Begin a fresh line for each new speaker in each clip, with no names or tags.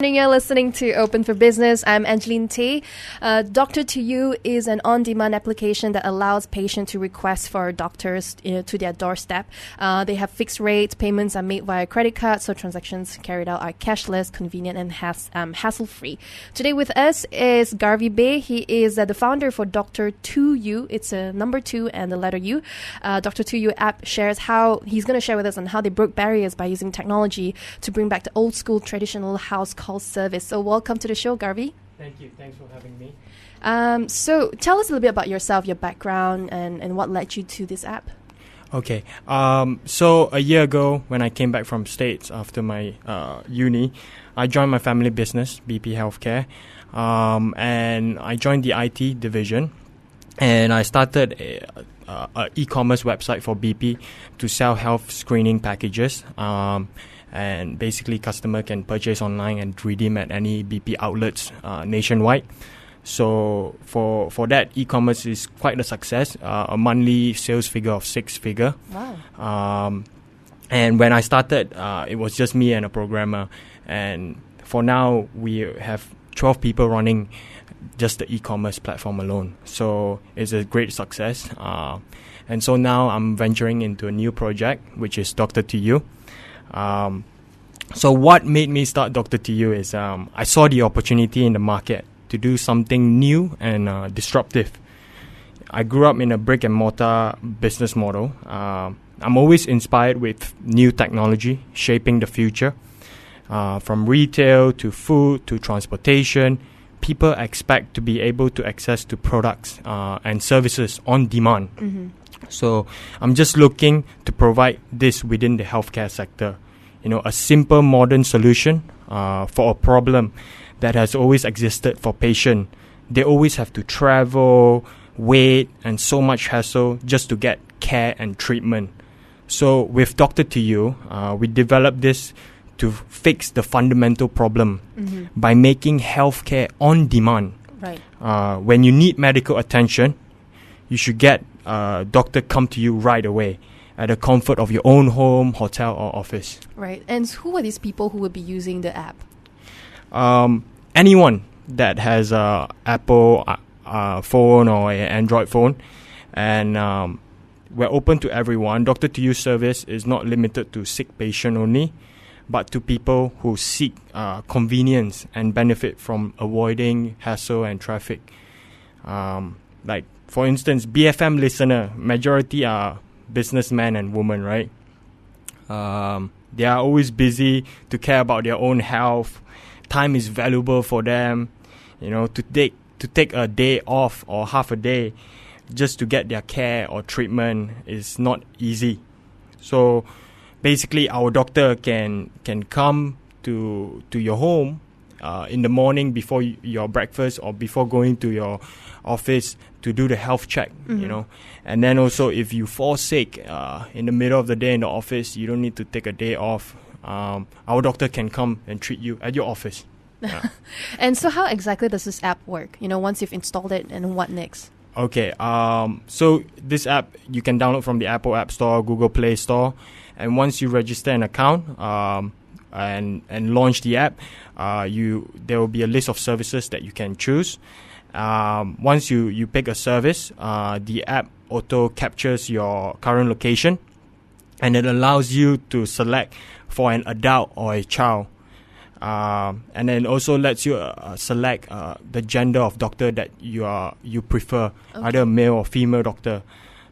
You're listening to Open for Business. I'm Angeline Tay. Doctor2U is an on-demand application that allows patients to request for doctors to their doorstep. They have fixed rates. Payments are made via credit card, so transactions carried out are cashless, convenient, and hassle-free. Today with us is Garvy Beh. He is the founder for Doctor2U. It's a number 2 and the letter U. Doctor2U app shares how he's going to share with us on how they broke barriers by using technology to bring back the old school traditional house call service. So welcome to the show, Garvy.
Thank you. Thanks for having me.
So tell us a little bit about yourself, your background, and what led you to this app.
Okay. So a year ago, when I came back from States after my uni, I joined my family business, BP Healthcare, and I joined the IT division, and I started a e-commerce website for BP to sell health screening packages. And basically, customer can purchase online and redeem at any BP outlets nationwide. So for that, e-commerce is quite a success. A monthly sales figure of 6-figure.
Wow.
And when I started, it was just me and a programmer. And for now, we have 12 people running just the e-commerce platform alone. So it's a great success. And so now I'm venturing into a new project, which is Doctor2U. So what made me start Doctor2U is I saw the opportunity in the market to do something new and disruptive. I grew up in a brick and mortar business model. I'm always inspired with new technology shaping the future. From retail to food to transportation, people expect to be able to access to products and services on demand.
Mm-hmm.
So I'm just looking to provide this within the healthcare sector. You know, a simple modern solution for a problem that has always existed for patients. They always have to travel, wait, and so much hassle just to get care and treatment. So with Doctor2U, we developed this to fix the fundamental problem by making healthcare on demand.
Right.
When you need medical attention, you should get a doctor come to you right away at the comfort of your own home, hotel, or office.
Right. And who are these people who will be using the app?
Anyone that has a Apple phone or an Android phone. And we're open to everyone. Doctor2U service is not limited to sick patient only, but to people who seek convenience and benefit from avoiding hassle and traffic. Like, for instance, BFM listener, majority are businessmen and women, right? They are always busy to care about their own health. Time is valuable for them, you know, to take a day off or half a day just to get their care or treatment is not easy. So basically, our doctor can come to your home in the morning before your breakfast or before going to your office to do the health check, you know. And then also, if you fall sick in the middle of the day in the office, you don't need to take a day off. Our doctor can come and treat you at your office. Yeah.
And so how exactly does this app work? You know, once you've installed it, and what next?
Okay, so this app you can download from the Apple App Store, Google Play Store, and once you register an account and launch the app, there will be a list of services that you can choose. Once you pick a service, the app auto captures your current location, and it allows you to select for an adult or a child. And then also lets you select the gender of doctor that you prefer, either male or female doctor.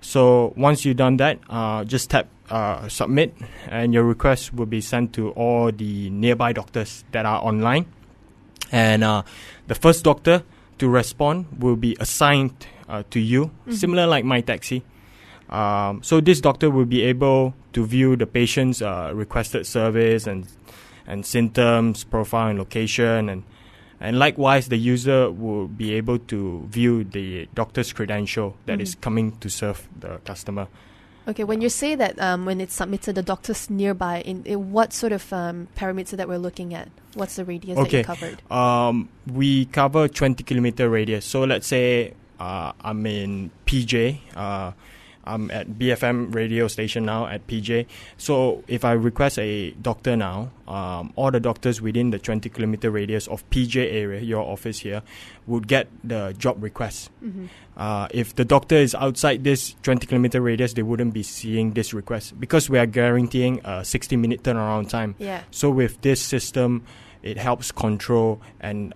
So once you've done that, just tap submit, and your request will be sent to all the nearby doctors that are online. And the first doctor to respond will be assigned to you, similar like My Taxi. So this doctor will be able to view the patient's requested service and symptoms, profile and location, and likewise the user will be able to view the doctor's credential that is coming to serve the customer.
Okay, when you say that when it's submitted, the doctor's nearby, in what sort of parameter that we're looking at? What's the radius that you covered?
We cover 20-kilometer radius. So let's say I'm in PJ. I'm at BFM Radio station now at PJ. So if I request a doctor now, all the doctors within the 20-kilometer radius of PJ area, your office here, would get the job request. If the doctor is outside this 20-kilometer radius, they wouldn't be seeing this request because we are guaranteeing a 60-minute turnaround time.
Yeah.
So with this system, it helps control and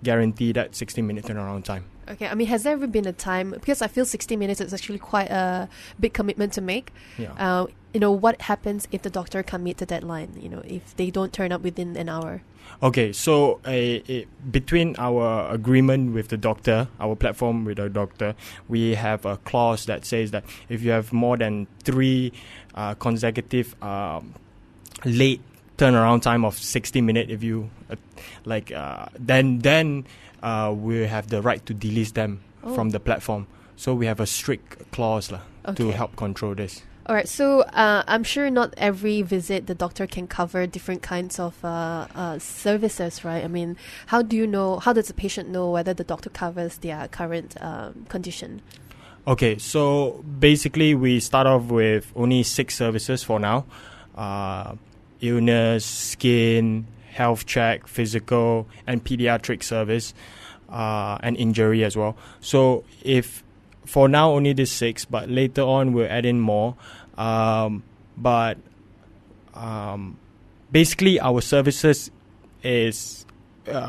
guarantee that 60-minute turnaround time.
Okay, I mean, has there ever been a time, because I feel 60 minutes is actually quite a big commitment to make.
Yeah.
What happens if the doctor can't meet the deadline, if they don't turn up within an hour?
Okay, so between our agreement with the doctor, our platform with the doctor, we have a clause that says that if you have more than 3 consecutive late turnaround time of 60 minutes, if you then we have the right to delete them from the platform. So we have a strict clause to help control this.
All right, so I'm sure not every visit the doctor can cover different kinds of services, right? I mean, how does the patient know whether the doctor covers their current condition?
Okay, so basically we start off with only 6 services for now. Illness, skin, health check, physical, and pediatric service, and injury as well. So if for now only these 6, but later on we'll add in more. Basically our services is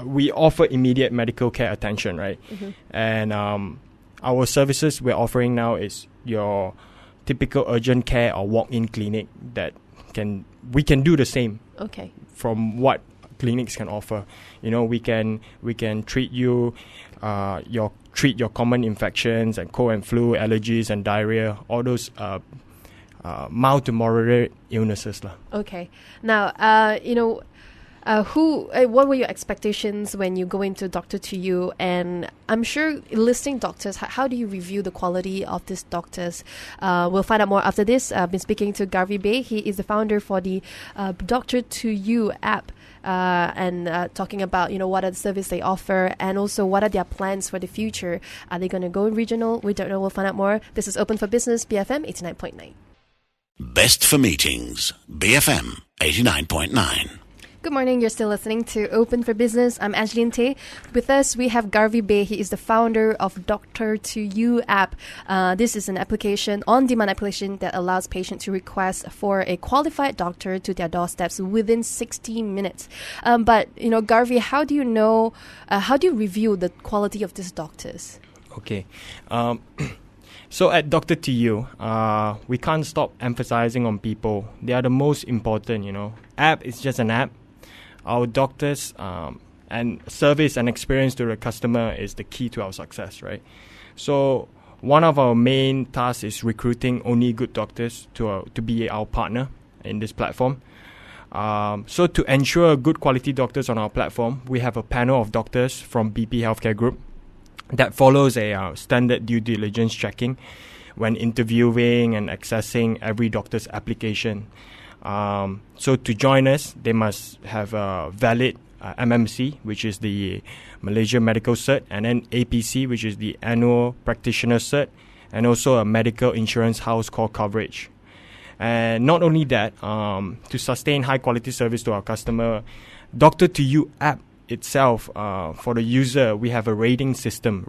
we offer immediate medical care attention, right? And our services we're offering now is your typical urgent care or walk-in clinic that we can do the same.
Okay.
From what clinics can offer, we can treat you, treat your common infections and cold and flu, allergies and diarrhea, all those mild to moderate illnesses.
Okay. Now, what were your expectations when you go into Doctor2U? And I'm sure listing doctors, how do you review the quality of these doctors? We'll find out more after this. I've been speaking to Garvy Beh. He is the founder for the Doctor2U app. And talking about, what are the services they offer and also what are their plans for the future. Are they going to go regional? We don't know. We'll find out more. This is Open for Business, BFM 89.9.
Best for meetings, BFM 89.9.
Good morning. You're still listening to Open for Business. I'm Angeline Tay. With us, we have Garvy Beh. He is the founder of Doctor2U app. This is an on-demand application that allows patients to request for a qualified doctor to their doorsteps within 60 minutes. But Garvy, how do you review the quality of these doctors?
Okay. So at Doctor2U, we can't stop emphasizing on people. They are the most important, App is just an app. Our doctors and service and experience to the customer is the key to our success, right? So one of our main tasks is recruiting only good doctors to be our partner in this platform. So to ensure good quality doctors on our platform, we have a panel of doctors from BP Healthcare Group that follows a standard due diligence checking when interviewing and accessing every doctor's application. So to join us, they must have a valid MMC, which is the Malaysia Medical Cert, and then APC, which is the Annual Practitioner Cert, and also a medical insurance house call coverage. And not only that, to sustain high quality service to our customer, Doctor2U app itself, for the user, we have a rating system.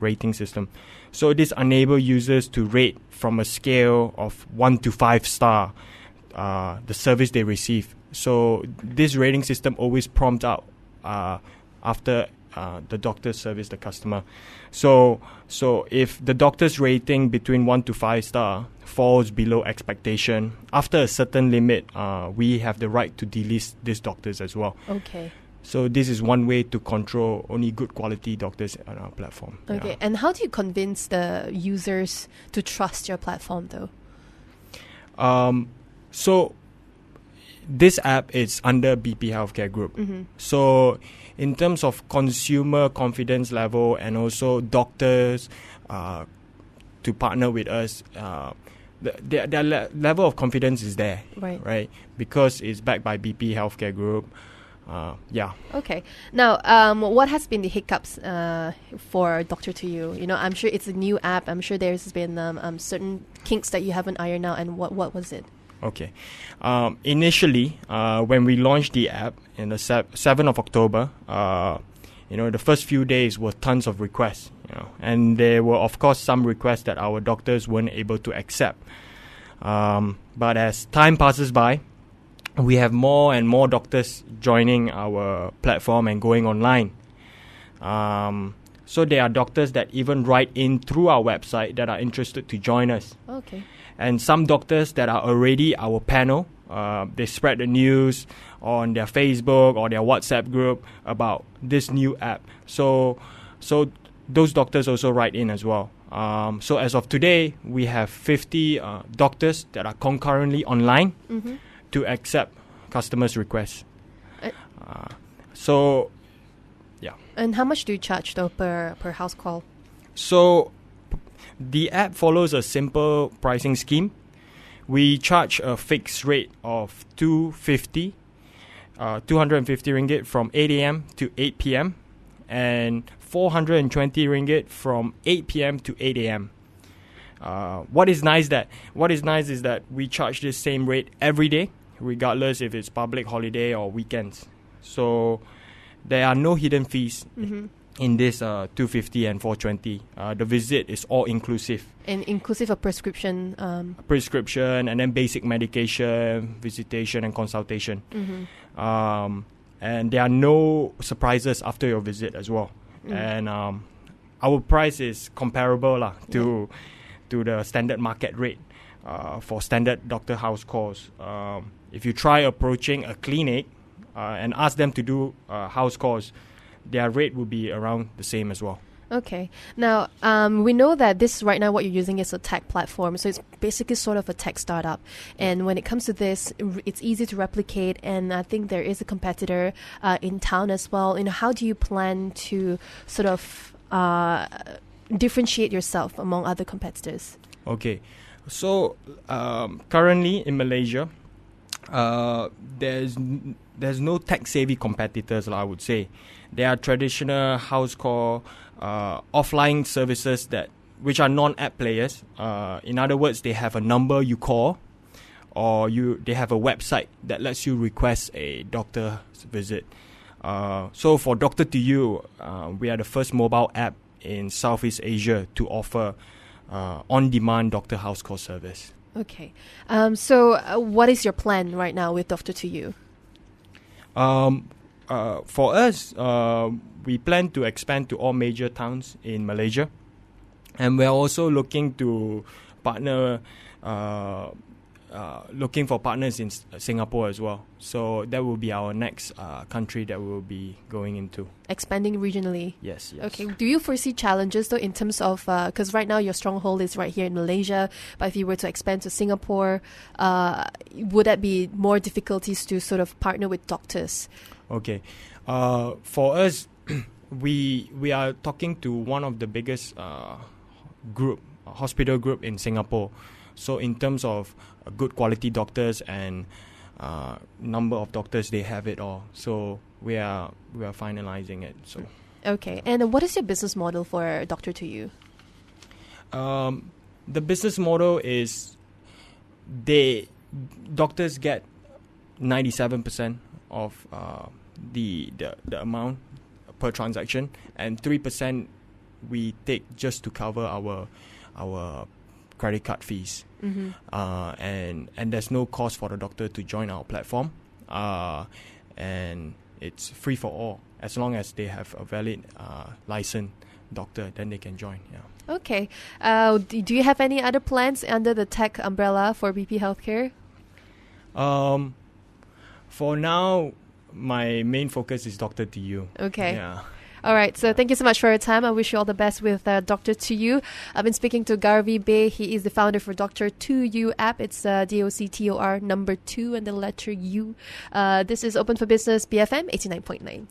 So this enables users to rate from a scale of 1 to 5 star the service they receive. So this rating system always prompts out after the doctor service the customer. So if the doctor's rating between 1 to 5 star falls below expectation, after a certain limit, we have the right to delist these doctors as well.
Okay.
So this is one way to control only good quality doctors on our platform.
Okay.
Yeah.
And how do you convince the users to trust your platform, though?
So this app is under BP Healthcare Group.
Mm-hmm.
So in terms of consumer confidence level and also doctors to partner with us, their level of confidence is there,
right?
Because it's backed by BP Healthcare Group. Yeah.
Okay. Now, what has been the hiccups for Doctor2U? You know, I'm sure it's a new app. I'm sure there's been certain kinks that you haven't ironed out. And what was it?
Okay. Initially, when we launched the app in the 7th of October, the first few days were tons of requests. And there were, of course, some requests that our doctors weren't able to accept. But as time passes by, we have more and more doctors joining our platform and going online. So there are doctors that even write in through our website that are interested to join us.
Okay.
And some doctors that are already our panel, they spread the news on their Facebook or their WhatsApp group about this new app. So those doctors also write in as well. So as of today, we have 50 doctors that are concurrently online to accept customers' requests. Yeah.
And how much do you charge though per house call?
So the app follows a simple pricing scheme. We charge a fixed rate of 250 ringgit from 8 a.m. to 8 p.m. and 420 ringgit from 8 p.m. to 8 a.m. What is nice is that we charge this same rate every day, regardless if it's public holiday or weekends. So there are no hidden fees in this 250 and 420. The visit is all inclusive.
And inclusive of prescription?
Prescription and then basic medication, visitation and consultation. And there are no surprises after your visit as well. And our price is comparable to the standard market rate for standard doctor house calls. If you try approaching a clinic and ask them to do house calls, their rate will be around the same as well.
Okay. Now, we know that this right now what you're using is a tech platform, so it's basically sort of a tech startup. And when it comes to this, it's easy to replicate, and I think there is a competitor in town as well. How do you plan to sort of differentiate yourself among other competitors?
Okay. So, currently in Malaysia, there's no tech-savvy competitors, I would say. There are traditional house call, offline services which are non-app players. In other words, they have a number you call, or they have a website that lets you request a doctor's visit. So for Doctor2U, we are the first mobile app in Southeast Asia to offer on-demand doctor house call service.
Okay. So what is your plan right now with Doctor2U?
For us, we plan to expand to all major towns in Malaysia, and we're also looking to looking for partners in Singapore as well. So that will be our next country that we'll be going into. Expanding regionally. Yes.
Okay. Do you foresee challenges though in terms of because right now your stronghold is right here in Malaysia, but if you were to expand to Singapore, would that be more difficulties to sort of partner with doctors?
Okay. For us, we are talking to one of the biggest hospital group in Singapore. So in terms of good quality doctors and number of doctors, they have it all. So we are finalizing it. So
okay. And what is your business model for Doctor2U?
The business model is doctors get 97% of the amount per transaction, and 3% we take just to cover our credit card fees. And there's no cost for the doctor to join our platform, and it's free for all as long as they have a valid licensed doctor, then they can join.
Okay. Do you have any other plans under the tech umbrella for BP Healthcare?
For now, my main focus is Doctor2U.
Okay. All right. So thank you so much for your time. I wish you all the best with Doctor2U. I've been speaking to Garvy Beh. He is the founder for Doctor2U app. It's DOCTOR number 2 and the letter U. This is Open for Business BFM 89.9.